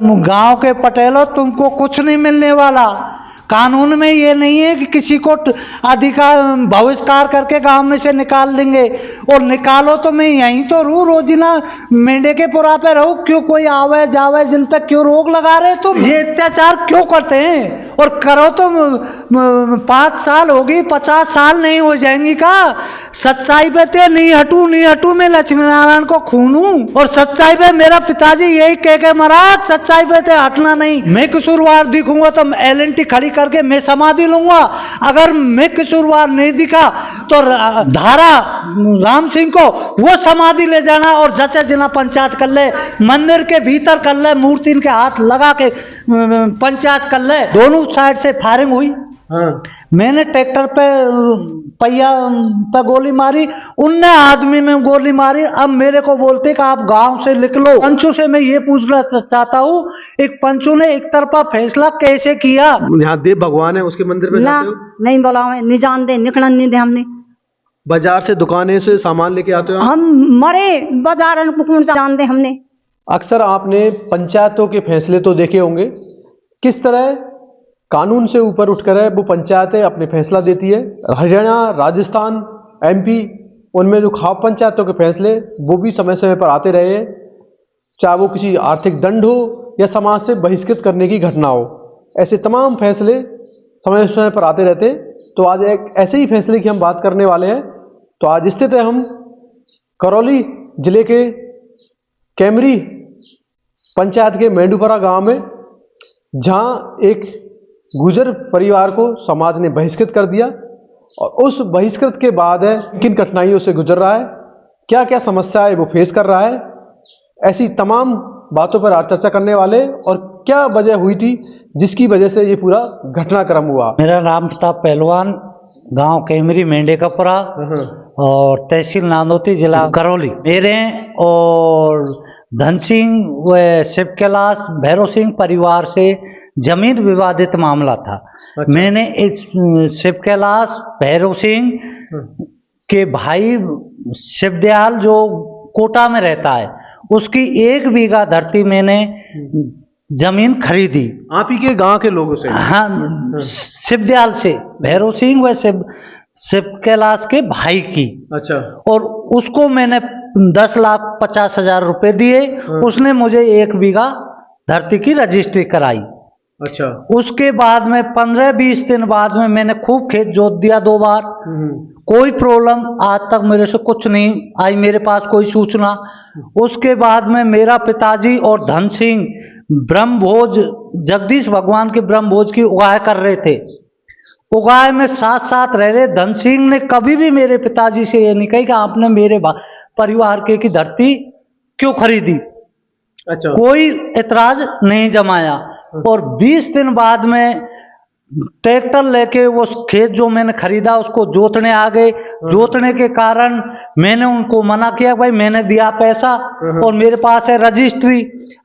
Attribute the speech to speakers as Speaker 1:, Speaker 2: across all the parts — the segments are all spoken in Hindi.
Speaker 1: गांव के पटेलों, तुमको कुछ नहीं मिलने वाला। कानून में ये नहीं है कि किसी को अधिकार बहिष्कार करके गांव में से निकाल देंगे, और निकालो तो मैं यहीं तो रहूं, रोजीना मेंढे के पुरा पे रहूं। क्यों कोई आवे जावे, जिन पे क्यों रोक लगा रहे तुम? ये अत्याचार क्यों करते हैं? और करो तो 5 साल होगी, 50 साल नहीं हो जाएंगी का? सच्चाई पे ते नहीं हटू मैं लक्ष्मी नारायण को खूनू, और सच्चाई पे मेरा पिताजी यही कह के मरा, सच्चाई पे ते हटना नहीं। मैं कसूरवार दिखूंगा तो LNT खड़ी करके मैं समाधि लूंगा। अगर मैं कसूरवार नहीं दिखा तो धारा राम सिंह को वो समाधि ले जाना, और जैसे जिला पंचायत कर ले, मंदिर के भीतर कर ले, मूर्ति इनके हाथ लगा के पंचायत कर ले। दोनों साइड से फायरिंग हुई। हाँ। मैंने ट्रैक्टर पे पहिया पे गोली मारी, उनने आदमी में गोली मारी। अब मेरे को बोलते कि आप गांव से निकलो। पंचों से मैं ये पूछना चाहता हूँ, एक पंचों ने एक तरफा फैसला कैसे किया?
Speaker 2: यहाँ देव भगवान है, उसके मंदिर में जाते हो?
Speaker 3: नहीं बोला, नहीं जान दे, निकलने नहीं दे। हमने
Speaker 2: बाजार से दुकानें से सामान लेके आते हो?
Speaker 3: हम मरे बाजार जान दे हमने।
Speaker 2: अक्सर आपने पंचायतों के फैसले तो देखे होंगे, किस तरह कानून से ऊपर उठकर है वो पंचायतें अपने फैसला देती है। हरियाणा, राजस्थान, MP, उनमें जो खाप पंचायतों के फैसले वो भी समय समय पर आते रहे हैं, चाहे वो किसी आर्थिक दंड हो या समाज से बहिष्कृत करने की घटना हो। ऐसे तमाम फैसले समय समय पर आते रहते हैं। तो आज एक ऐसे ही फैसले की हम बात करने वाले हैं। तो आज स्थित है हम करौली जिले के कैमरी पंचायत के मेंढूपरा गांव में, जहां एक गुर्जर परिवार को समाज ने बहिष्कृत कर दिया, और उस बहिष्कृत के बाद है किन कठिनाइयों से गुजर रहा है, क्या क्या समस्याएं वो फेस कर रहा है, ऐसी तमाम बातों पर आज चर्चा करने वाले। और क्या वजह हुई थी जिसकी वजह से ये पूरा घटनाक्रम हुआ।
Speaker 1: मेरा नाम प्रताप पहलवान, गांव कैमरी मेंढेकापुरा और तहसील नांदोती, जिला करौली। मेरे और धन सिंह व शिव कैलाश भैरव सिंह परिवार से जमीन विवादित मामला था। अच्छा। मैंने इस शिव कैलाश भैरव सिंह के भाई शिवदयाल जो कोटा में रहता है, उसकी 1 बीघा धरती मैंने जमीन खरीदी।
Speaker 2: आप ही के गांव के लोगों से?
Speaker 1: हाँ, शिवदयाल से, भैरव सिंह व शिव कैलाश के भाई की। अच्छा। और उसको मैंने 10,50,000 रुपए दिए। उसने मुझे 1 बीघा धरती की रजिस्ट्री कराई। अच्छा। उसके बाद में 15-20 दिन बाद में मैंने खूब खेत जोत दिया 2 बार। कोई प्रॉब्लम आज तक मेरे से कुछ नहीं आई, मेरे पास कोई सूचना। उसके बाद में मेरा पिताजी और धन सिंह ब्रह्मभोज, जगदीश भगवान के ब्रह्मभोज की उगाह कर रहे थे। उगाह में साथ साथ रह रहे। धन सिंह ने कभी भी मेरे पिताजी से ये नहीं कही कि आपने मेरे परिवार के की धरती क्यों खरीदी। अच्छा। कोई एतराज नहीं जमाया। और 20 दिन बाद में ट्रैक्टर लेके वो खेत जो मैंने खरीदा उसको जोतने आ गए। जोतने के कारण मैंने उनको मना किया, भाई मैंने दिया पैसा और मेरे पास है रजिस्ट्री,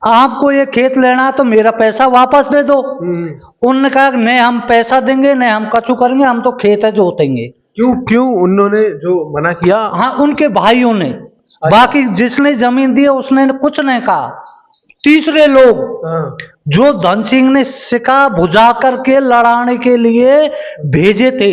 Speaker 1: आपको ये खेत लेना तो मेरा पैसा वापस दे दो। उन्होंने कहा नहीं हम पैसा देंगे, नहीं हम कछु करेंगे, हम तो खेत है जोतेंगे।
Speaker 2: क्यों उन्होंने जो मना किया?
Speaker 1: हाँ, उनके भाइयों ने। अच्छा। बाकी जिसने जमीन दी उसने कुछ नहीं कहा। तीसरे लोग जो धन सिंह ने सिक्का भुजा करके लड़ाने के लिए भेजे थे,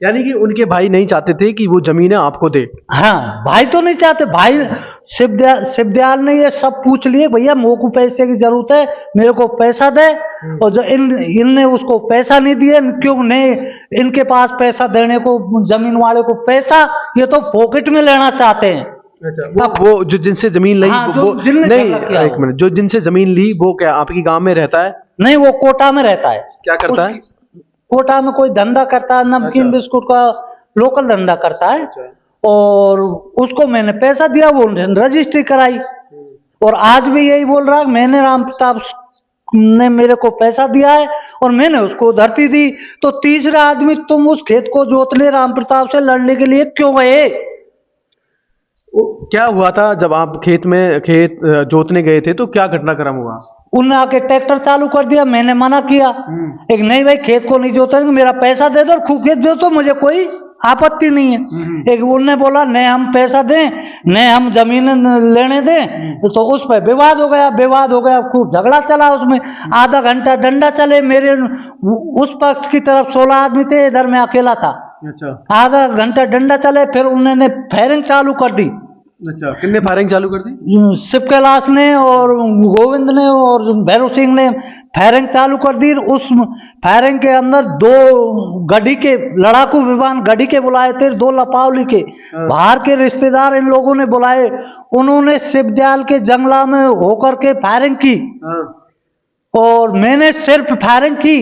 Speaker 2: यानी कि उनके भाई नहीं चाहते थे कि वो जमीनें आपको दे।
Speaker 1: हाँ, भाई तो नहीं चाहते। भाई शिवदयाल ने ये सब पूछ लिए, भैया मेरे को पैसे की जरूरत है, मेरे को पैसा दे। और जो इनने उसको पैसा नहीं दिए। क्यों नहीं? इनके पास पैसा देने को, जमीन वाले को पैसा, ये तो पॉकेट में लेना चाहते हैं।
Speaker 2: अच्छा। वो जो जिनसे जमीन ली,
Speaker 1: हाँ,
Speaker 2: वो नहीं, एक मिनट, जो जिनसे जमीन ली वो क्या आपकी गांव में रहता है?
Speaker 1: नहीं, वो कोटा में रहता है।
Speaker 2: क्या करता है?
Speaker 1: कोटा में कोई धंधा करता है, नमकीन। अच्छा। बिस्कुट का लोकल धंधा करता है। अच्छा। और उसको मैंने पैसा दिया, वो रजिस्ट्री कराई। और आज भी यही बोल रहा है, मैंने राम प्रताप ने मेरे को पैसा दिया है और मैंने उसको धरती दी। तो तीसरा आदमी तुम उस खेत को जोतने राम प्रताप से लड़ने के लिए क्यों गए?
Speaker 2: क्या हुआ था जब आप खेत जोतने गए थे, तो क्या घटनाक्रम हुआ?
Speaker 1: उन्होंने आके ट्रैक्टर चालू कर दिया, मैंने मना किया। एक नहीं भाई खेत को नहीं जोतेंगे, मेरा पैसा दे दो और खूब खेत जोतो, मुझे कोई आपत्ति नहीं है। एक उनने बोला नहीं हम पैसा दें, नहीं हम जमीन लेने दें, तो उस पर विवाद हो गया, खूब झगड़ा चला उसमें, आधा घंटा डंडा चले। मेरे उस पक्ष की तरफ 16 आदमी थे, इधर मैं अकेला था।
Speaker 2: अच्छा,
Speaker 1: आधा घंटा डंडा चले, फिर उन्होंने फायरिंग चालू कर दी।
Speaker 2: अच्छा, किसने फायरिंग चालू कर दी?
Speaker 1: शिव कैलाश ने और गोविंद ने और भैरव सिंह ने फायरिंग चालू कर दी। उस फायरिंग के अंदर 2 गढ़ी के लड़ाकू विमान गढ़ी के बुलाए थे, 2 लपावली के बाहर के रिश्तेदार इन लोगों ने बुलाए। उन्होंने शिवदयाल के जंगला में होकर के फायरिंग की और मैंने सिर्फ फायरिंग की,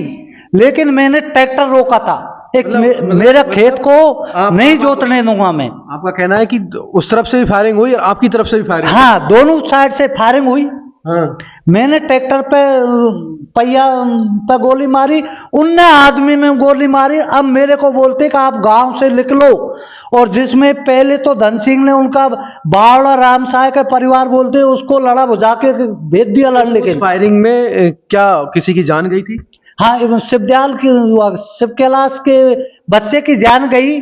Speaker 1: लेकिन मैंने ट्रैक्टर रोका था। एक मेरा खेत को नहीं जोतने दूंगा मैं।
Speaker 2: आपका कहना है कि उस तरफ से भी फायरिंग हुई और आपकी तरफ से भी फायरिंग?
Speaker 1: हाँ, दोनों साइड से फायरिंग हुई।
Speaker 2: हाँ।
Speaker 1: मैंने ट्रैक्टर पे पहिया पे गोली मारी, उनने आदमी में गोली मारी। अब मेरे को बोलते कि आप गांव से निकलो, और जिसमें पहले तो धन सिंह ने उनका बावड़ा राम साय का परिवार बोलते उसको लड़ा बुझा के भेज दिया लड़ने के।
Speaker 2: फायरिंग में क्या किसी की जान गई थी?
Speaker 1: हाँ, शिव कैलाश के बच्चे की जान गई।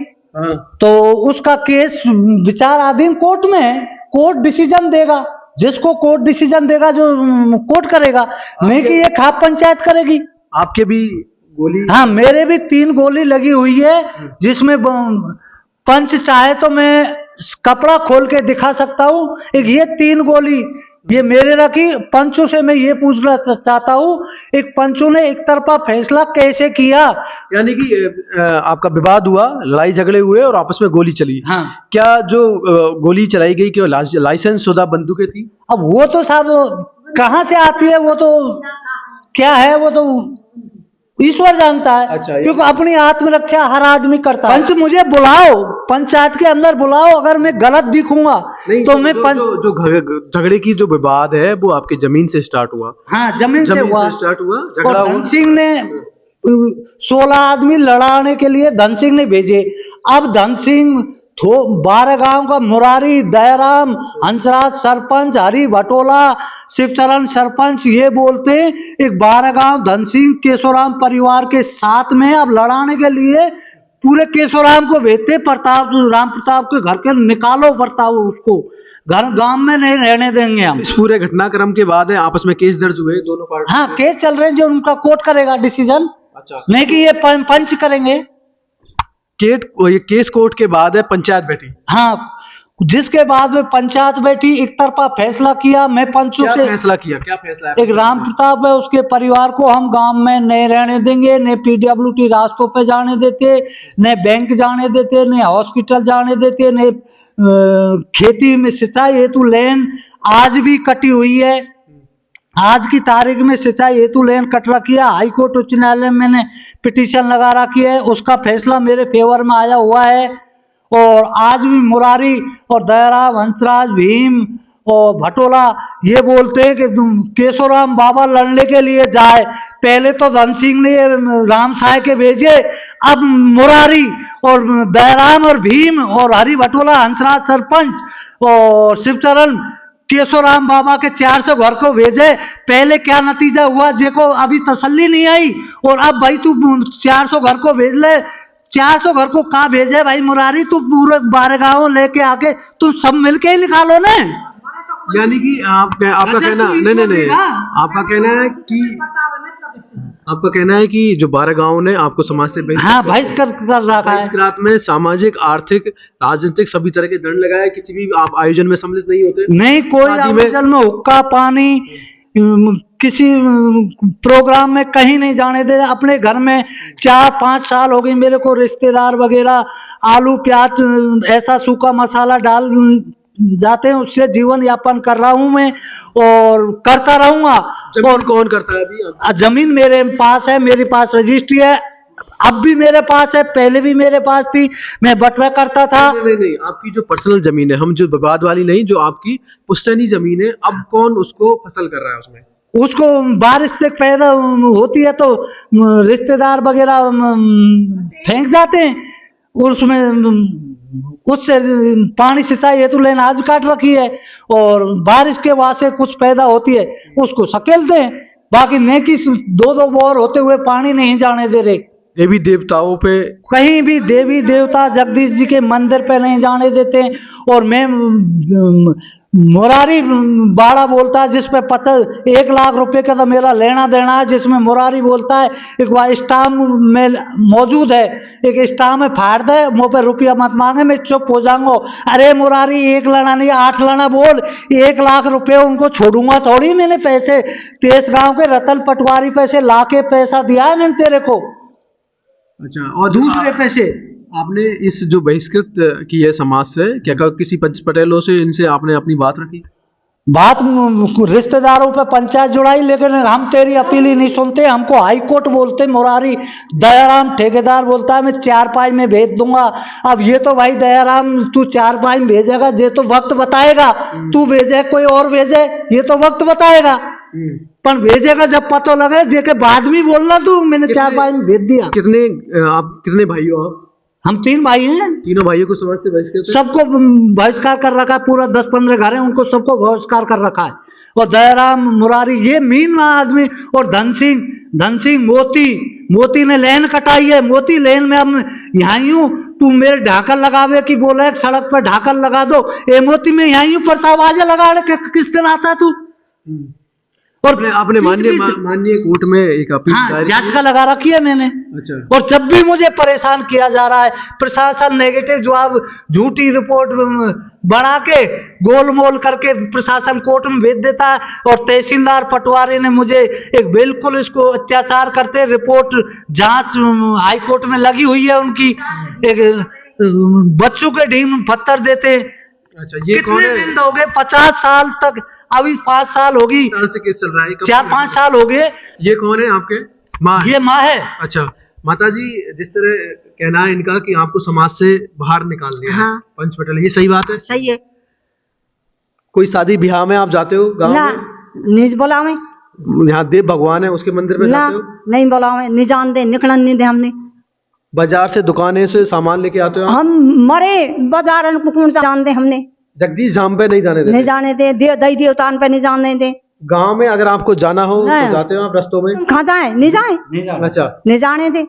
Speaker 1: तो उसका केस विचाराधीन कोर्ट में है, कोर्ट डिसीजन देगा, जिसको कोर्ट डिसीजन देगा जो कोर्ट करेगा, नहीं कि ये खाप पंचायत करेगी।
Speaker 2: आपके भी गोली?
Speaker 1: हाँ, मेरे भी 3 गोली लगी हुई है, जिसमें पंच चाहे तो मैं कपड़ा खोल के दिखा सकता हूँ। एक ये 3 गोली ये मेरे रखी। पंचों से मैं ये पूछना चाहता हूँ, एक पंचों ने एक तरफा फैसला कैसे किया?
Speaker 2: यानी कि आपका विवाद हुआ, लड़ाई झगड़े हुए और आपस में गोली चली।
Speaker 1: हाँ।
Speaker 2: क्या जो गोली चलाई गई कि लाइसेंस शुदा बंदूकें थी?
Speaker 1: अब वो तो साहब कहाँ से आती है, वो तो क्या है, वो तो ईश्वर जानता है।
Speaker 2: अच्छा,
Speaker 1: क्योंकि अपनी आत्मरक्षा हर आदमी करता है। पंच मुझे बुलाओ, पंचायत के अंदर बुलाओ, अगर मैं गलत दिखूंगा तो मैं
Speaker 2: जो झगड़े की जो विवाद है वो आपके जमीन से स्टार्ट हुआ?
Speaker 1: हाँ, जमीन से
Speaker 2: स्टार्ट हुआ झगड़ा।
Speaker 1: और धन सिंह ने 16 आदमी लड़ाने के लिए धन सिंह ने भेजे। अब धन सिंह 12 गांव का मुरारी, दयाराम, हंसराज सरपंच, हरि भटोला, शिवचरण सरपंच ये बोलते एक 12 गांव धन सिंह केशोराम परिवार के साथ में अब लड़ाने के लिए पूरे केशोराम को भेजते। राम प्रताप के घर के निकालो प्रताप, उसको घर गांव में नहीं रहने देंगे हम।
Speaker 2: इस पूरे घटनाक्रम के बाद है आपस में केस दर्ज हुए दोनों पार्टी?
Speaker 1: हाँ, केस चल रहे हैं, जो उनका कोर्ट करेगा डिसीजन।
Speaker 2: अच्छा,
Speaker 1: नहीं कि ये पंच करेंगे।
Speaker 2: ये केस कोर्ट के बाद है पंचायत बैठी?
Speaker 1: हाँ, जिसके बाद में पंचायत बैठी, एक तरफा फैसला किया। मैं पंचों से
Speaker 2: फैसला किया, क्या फैसला है?
Speaker 1: एक राम प्रताप है, उसके परिवार को हम गांव में नहीं रहने देंगे, न पीडब्ल्यूडी रास्तों पे जाने देते, न बैंक जाने देते, न हॉस्पिटल जाने देते, न खेती में सिंचाई हेतु लेन आज भी कटी हुई है। आज की तारीख में सिंचाई हेतु लेन कट रखी है। हाई कोर्ट उच्च न्यायालय में मैंने पिटीशन लगा रखी है, उसका फैसला मेरे फेवर में आया हुआ है। और आज भी मुरारी और दयाराम, हंसराज, भीम और भटोला ये बोलते हैं कि केशोराम बाबा लड़ने के लिए जाए। पहले तो धन सिंह ने राम साय के भेजे, अब मुरारी और दयाराम और भीम और हरि भटोला, हंसराज सरपंच और शिवचरण केशोराम बाबा के 400 घर को भेजे। पहले क्या नतीजा हुआ देखो, अभी तसल्ली नहीं आई। और अब भाई तू 400 घर को भेज ले, 400 घर को कहाँ भेजे भाई मुरारी? तू पूरे 12 गाँव लेके आके तू सब मिलके ही निकालो ना।
Speaker 2: यानी कि आपका कहना नहीं, आपका कहना है कि जो 12 गांव ने आपको समाज से
Speaker 1: हाँ बहिष्कार कर रखा है।
Speaker 2: बहिष्कार में सामाजिक, आर्थिक, राजनीतिक सभी तरह के दंड लगाए। किसी भी आप आयोजन में सम्मिलित नहीं होते?
Speaker 1: नहीं, कोई आयोजन में हुक्का पानी किसी प्रोग्राम में कहीं नहीं जाने दे। अपने घर में 4-5 साल हो गए मेरे को, रिश्तेदार वगैरह आलू प्याज ऐसा सूखा मसाला डाल जाते हैं, उससे जीवन यापन कर रहा हूं मैं और करता रहूंगा।
Speaker 2: और कौन करता है अभी?
Speaker 1: जमीन मेरे पास है, मेरे पास रजिस्ट्री है, अब भी मेरे पास है, पहले भी मेरे पास थी, मैं बंटवा करता था।
Speaker 2: नहीं, आपकी जो पर्सनल जमीन है, हम जो विवाद वाली नहीं, जो आपकी पुश्तैनी जमीन है, अब कौन उसको फसल कर रहा है उसमें?
Speaker 1: उसको बारिश से पैदा होती है तो रिश्तेदार वगैरह फेंक जाते हैं, उसमें उससे पानी सिंचाई हेतु लेन आज काट रखी है और बारिश के बाद से कुछ पैदा होती है उसको सकेलते हैं। बाकी नहीं कि 2-2 बोर होते हुए पानी नहीं जाने दे रहे।
Speaker 2: देवी देवताओं पे
Speaker 1: कहीं भी देवी देवता जगदीश जी के मंदिर पे नहीं जाने देते। और मैं मुरारी बाड़ा बोलता है जिसपे 1 लाख रुपए का तो मेरा लेना देना है, जिसमें मुरारी बोलता है एक बार स्टाम्प में मौजूद है, एक स्टाम्प में फाड़ दे, मुँह पे रुपया मत मांगे, मैं चुप हो जाऊंगा। अरे मुरारी 1 लाना नहीं 8 लाना बोल, 1 लाख रुपए उनको छोड़ूंगा थोड़ी। मैंने पैसे तेज गांव के रतन पटवारी पैसे ला के पैसा दिया है मैंने तेरे को।
Speaker 2: अच्छा, और
Speaker 1: दूसरे पैसे
Speaker 2: आपने इस जो बहिष्कृत की है समाज से, क्या किसी पंच पटेलों से इनसे आपने अपनी बात रखी?
Speaker 1: बात रिश्तेदारों पे पंचायत जुड़ाई, लेकिन हम तेरी अपील ही नहीं सुनते। हमको हाई कोर्ट बोलते, मुरारी दयाराम ठेकेदार बोलता है मैं 4 में भेज दूंगा। अब ये तो भाई दयाराम तू 4 में भेजेगा, ये तो वक्त बताएगा। तू भेजे कोई और भेजे, ये तो वक्त बताएगा। पर भेजेगा जब पता लगे, जे के बाद में बोलना तू मैंने 4 में भेज दिया।
Speaker 2: आप कितने भाई हो? आप?
Speaker 1: हम 3 भाई हैं।
Speaker 2: तीनों भाइयों को समाज से बहिष्कृत?
Speaker 1: सबको बहिष्कार कर रखा है, पूरा 10-15 घर है उनको सबको बहिष्कार कर रखा है। और दयाराम मुरारी ये मीन आदमी, और धन सिंह मोती ने लेन कटाई है। मोती लेन में अब यहाँ हूँ, तू मेरे ढाकल लगावे की बोला है सड़क पर ढाकल लगा दो, ए मोती में यहाँ हूँ प्रतावाजा लगा रहे, किस दिन आता है तू?
Speaker 2: और आपने माननीय कोर्ट में एक अपील
Speaker 1: याचिका लगा रखी है मैंने।
Speaker 2: अच्छा।
Speaker 1: और जब भी मुझे परेशान किया जा रहा है, प्रशासन नेगेटिव जवाब, झूठी रिपोर्ट बना के गोलमोल करके प्रशासन कोर्ट में भेज देता है। और तहसीलदार पटवारी ने मुझे एक बिल्कुल इसको अत्याचार करते, रिपोर्ट जांच हाई कोर्ट में लगी हुई है उनकी, एक बच्चों के ढीम पत्थर देते।
Speaker 2: अच्छा, ये
Speaker 1: कितने दिन दोगे? 50 साल तक, अभी 5 साल होगी,
Speaker 2: साल से केस चल रहा है,
Speaker 1: 4-5 साल हो गए।
Speaker 2: ये कौन है आपके? माँ?
Speaker 1: ये माँ है।
Speaker 2: अच्छा माता जी, जिस तरह कहना है इनका कि आपको समाज से बाहर निकाल दिया
Speaker 3: हाँ।
Speaker 2: पंच पटेल, ये सही बात है?
Speaker 3: सही है।
Speaker 2: कोई शादी ब्याह में आप जाते हो गाँव
Speaker 3: ना,
Speaker 2: में?
Speaker 3: नहीं बुलावे।
Speaker 2: यहाँ देव भगवान है, उसके मंदिर में
Speaker 3: ना,
Speaker 2: जाते हो?
Speaker 3: नहीं बुलावे, नहीं जान दे, निकलन नहीं दे हमने।
Speaker 2: बाजार से दुकानें से सामान लेके आते हो?
Speaker 3: हम मरे बाजार में जान दे हमने।
Speaker 2: जगदीश धाम पे नहीं जाने देते?
Speaker 3: नहीं जाने दे, दई देवतान पे नहीं जाने दे।
Speaker 2: गांव में अगर आपको जाना हो तो जाते हो आप रस्तों में?
Speaker 3: कहाँ जाए? नहीं जाए।
Speaker 2: अच्छा,
Speaker 3: नहीं जाने दे,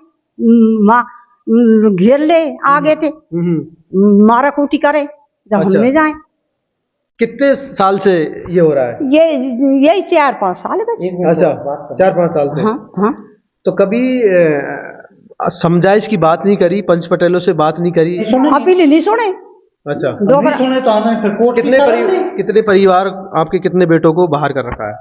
Speaker 3: घेर ले आगे थे, मारा कूटी करे जब हम नहीं जाए।
Speaker 2: कितने साल से ये हो रहा है?
Speaker 3: यही 4-5 साल है।
Speaker 2: अच्छा, 4-5 साल से।
Speaker 3: हाँ, हाँ।
Speaker 2: तो कभी समझाइश की बात नहीं करी, पंच पटेलों से बात नहीं करी?
Speaker 3: अपील नहीं सुने।
Speaker 2: अच्छा,
Speaker 1: नहीं सुने तो हमें फिर कोर्ट
Speaker 2: कितने परिवार आपके, कितने बेटों को बाहर कर रखा है?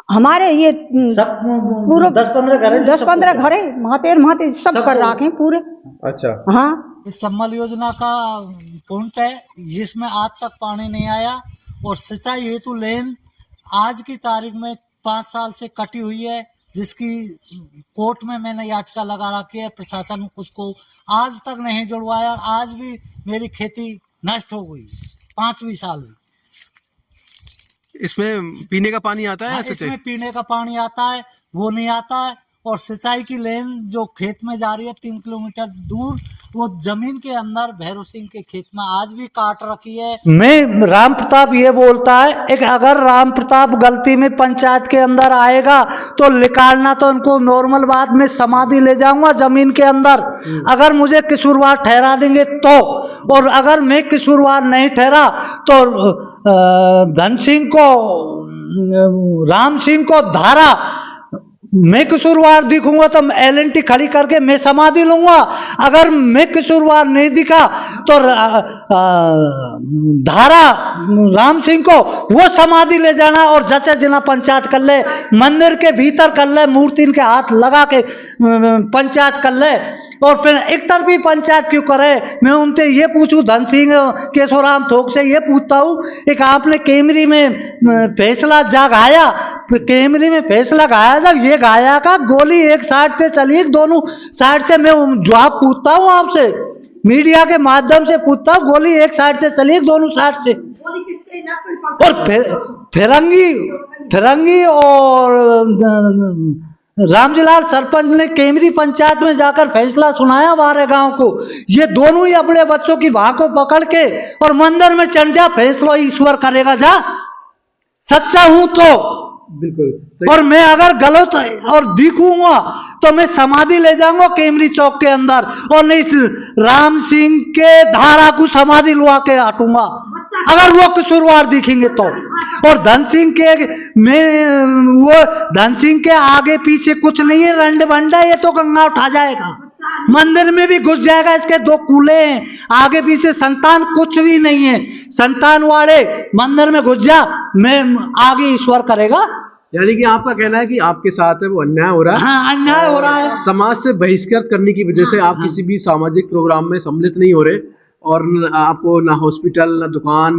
Speaker 3: हमारे ये पूरे 10-15 घर है, महाते सब कर रखे पूरे।
Speaker 2: अच्छा,
Speaker 3: हाँ।
Speaker 1: चम्बल योजना का पॉइंट है जिसमें आज तक पानी नहीं आया, और सिंचाई हेतु लेन आज की तारीख में 5 साल से कटी हुई है, जिसकी कोर्ट में मैंने याचिका लगा रखी है। प्रशासन उसको आज तक नहीं जुड़वाया। आज भी मेरी खेती नष्ट हो गई, 5वीं साल में।
Speaker 2: इसमें पीने का पानी आता है?
Speaker 1: हाँ, इसमें पीने का पानी आता है, वो नहीं आता है। और सिंचाई की लेन जो खेत में जा रही है 3 किलोमीटर दूर, वो जमीन के अंदर भैरव सिंह के खेत में आज भी काट रखी है। मैं राम प्रताप ये बोलता है, एक अगर राम प्रताप गलती में पंचायत के अंदर आएगा तो निकालना तो उनको नॉर्मल बात, में समाधि ले जाऊंगा जमीन के अंदर, अगर मुझे कसूरवार ठहरा देंगे तो। और अगर मैं कसूरवार नहीं ठहरा तो धन सिंह को, राम सिंह को धारा, मैं कसूरवार दिखूंगा तो LNT खड़ी करके मैं समाधि लूंगा। अगर मैं कसूरवार नहीं दिखा तो धारा राम सिंह को वो समाधि ले जाना, और जचा जिना पंचायत कर ले, मंदिर के भीतर कर ले, मूर्ति इनके हाथ लगा के पंचायत कर ले। और फिर एक तरफी पंचायत क्यों करे? मैं उनसे ये पूछूं, धन सिंह केशवराम थोक से ये पूछता हूँ, एक आपने केमरी में फैसला जा गाया, केमरी में फैसला गाया, जब ये गाया का गोली एक साइड से चली, दोनों साइड से, मैं जवाब पूछता हूँ आपसे, मीडिया के माध्यम से पूछता हूँ, गोली एक साइड से चली, दोनों साइड से। और फिरंगी और रामजीलाल सरपंच ने केमरी पंचायत में जाकर फैसला सुनाया हमारे गांव को। ये दोनों ही अपने बच्चों की वाह को पकड़ के और मंदिर में चढ़ जा, फैसला ईश्वर करेगा, जा सच्चा हूं तो।
Speaker 2: बिल्कुल।
Speaker 1: और मैं अगर गलत और दिखूंगा तो मैं समाधि ले जाऊंगा केमरी चौक के अंदर, और नहीं राम सिंह के धारा को समाधि लुआ के हटूंगा अगर वो कसूरवार दिखेंगे तो। और धन सिंह के में वो धन सिंह के आगे पीछे कुछ नहीं है, रंड बंडा, ये तो गंगा उठा जाएगा, मंदिर में भी घुस जाएगा। इसके दो कूले हैं, आगे पीछे संतान कुछ भी नहीं है। संतान वाले मंदिर में घुस जा, मैं आगे ईश्वर करेगा।
Speaker 2: यानी कि आपका कहना है कि आपके साथ है वो अन्याय हो रहा है।
Speaker 1: हाँ, अन्याय हो रहा है।
Speaker 2: समाज से बहिष्कृत करने की वजह से आप किसी भी सामाजिक प्रोग्राम में सम्मिलित नहीं हो रहे, और आपको ना हॉस्पिटल ना दुकान।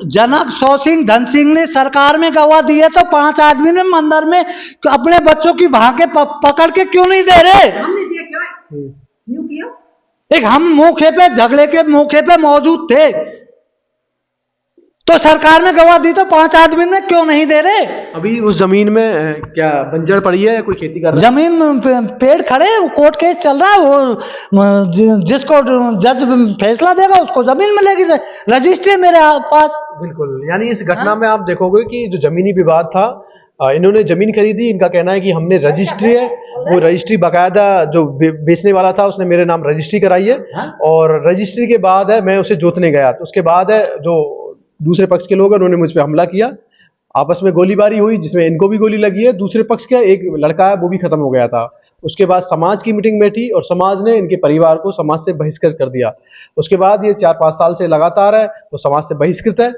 Speaker 1: जनक सौ सिंह धन सिंह ने सरकार में गवाह दिए तो 5 आदमी ने मंदिर में अपने बच्चों की भागे पकड़ के क्यों नहीं दे रहे? एक हम मौके पे झगड़े के मौके पे मौजूद थे, तो सरकार ने गवाह दी तो 5 आदमी ने क्यों नहीं दे रहे?
Speaker 2: अभी उस जमीन में क्या बंजर पड़ी है, कोई खेती कर रहा है?
Speaker 1: जमीन पेड़ खड़े, कोर्ट केस चल रहा है, वो जिसको जज फैसला देगा उसको जमीन मिलेगी, रजिस्ट्री है मेरे पास।
Speaker 2: बिल्कुल, यानी इस घटना में आप देखोगे कि जो जमीनी विवाद था, इन्होंने जमीन खरीदी, इनका कहना है कि हमने रजिस्ट्री है, वो रजिस्ट्री बाकायदा जो बेचने वाला था उसने मेरे नाम रजिस्ट्री कराई है, और रजिस्ट्री के बाद है मैं उसे जोतने गया, तो उसके बाद है जो दूसरे पक्ष के लोग हैं उन्होंने मुझ पर हमला किया, आपस में गोलीबारी हुई जिसमें इनको भी गोली लगी है, दूसरे पक्ष का एक लड़का है वो भी खत्म हो गया था। उसके बाद समाज की मीटिंग बैठी और समाज ने इनके परिवार को समाज से बहिष्कृत कर दिया। उसके बाद ये 4-5 साल से लगातार है वो समाज से बहिष्कृत है।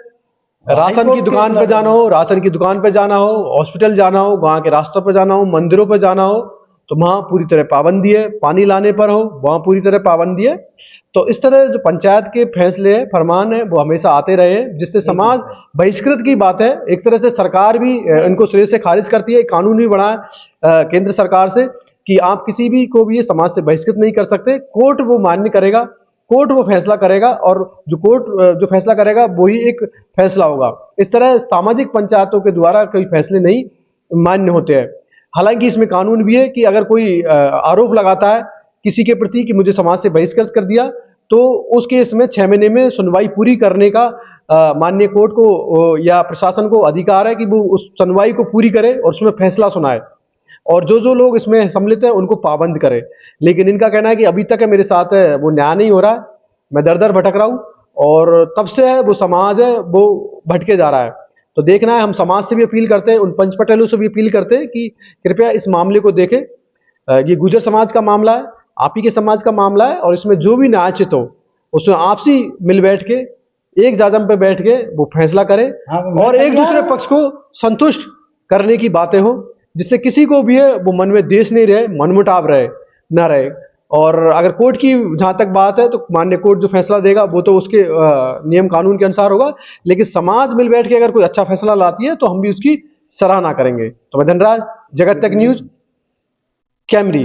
Speaker 2: राशन की दुकान पर जाना हो, राशन की दुकान पर जाना हो, हॉस्पिटल जाना हो, वहाँ के रास्तों पर जाना हो, मंदिरों पर जाना हो, तो वहाँ पूरी तरह पाबंदी है। पानी लाने पर हो वहाँ पूरी तरह पाबंदी है। तो इस तरह जो पंचायत के फैसले हैं, फरमान है, वो हमेशा आते रहे हैं, जिससे समाज बहिष्कृत की बात है। एक तरह से सरकार भी इनको सिरे से खारिज करती है। कानून भी बना है केंद्र सरकार से कि आप किसी भी को भी ये समाज से बहिष्कृत नहीं कर सकते। कोर्ट वो मान्य करेगा, कोर्ट वो फैसला करेगा, और जो कोर्ट जो फैसला करेगा वही एक फैसला होगा। इस तरह सामाजिक पंचायतों के द्वारा कोई फैसले नहीं मान्य होते हैं। हालांकि इसमें कानून भी है कि अगर कोई आरोप लगाता है किसी के प्रति कि मुझे समाज से बहिष्कृत कर दिया, तो उस केस में 6 महीने में सुनवाई पूरी करने का माननीय कोर्ट को या प्रशासन को अधिकार है कि वो उस सुनवाई को पूरी करे और उसमें फैसला सुनाए, और जो लोग इसमें सम्मिलित हैं उनको पाबंद करे। लेकिन इनका कहना है कि अभी तक है मेरे साथ है वो न्याय नहीं हो रहा है, मैं दर दर भटक रहा हूँ, और तब से है वो समाज है वो भटके जा रहा है। तो देखना है, हम समाज से भी अपील करते हैं, उन पंच पटेलों से भी अपील करते हैं कि कृपया इस मामले को देखें। ये गुर्जर समाज का मामला है, आप ही के समाज का मामला है, और इसमें जो भी न्यायोचित हो उसमें आपसी मिल बैठ के एक जाजम पे बैठ के वो फैसला करे, और एक दूसरे पक्ष को संतुष्ट करने की बातें हो, जिससे किसी को भी है वो मन में द्वेष नहीं रहे, मनमुटाव रहे ना रहे। और अगर कोर्ट की जहाँ तक बात है तो माननीय कोर्ट जो फैसला देगा वो तो उसके नियम कानून के अनुसार होगा, लेकिन समाज मिल बैठ के अगर कोई अच्छा फैसला लाती है तो हम भी उसकी सराहना करेंगे। तो मैं धनराज, जगत तक न्यूज, कैमरी।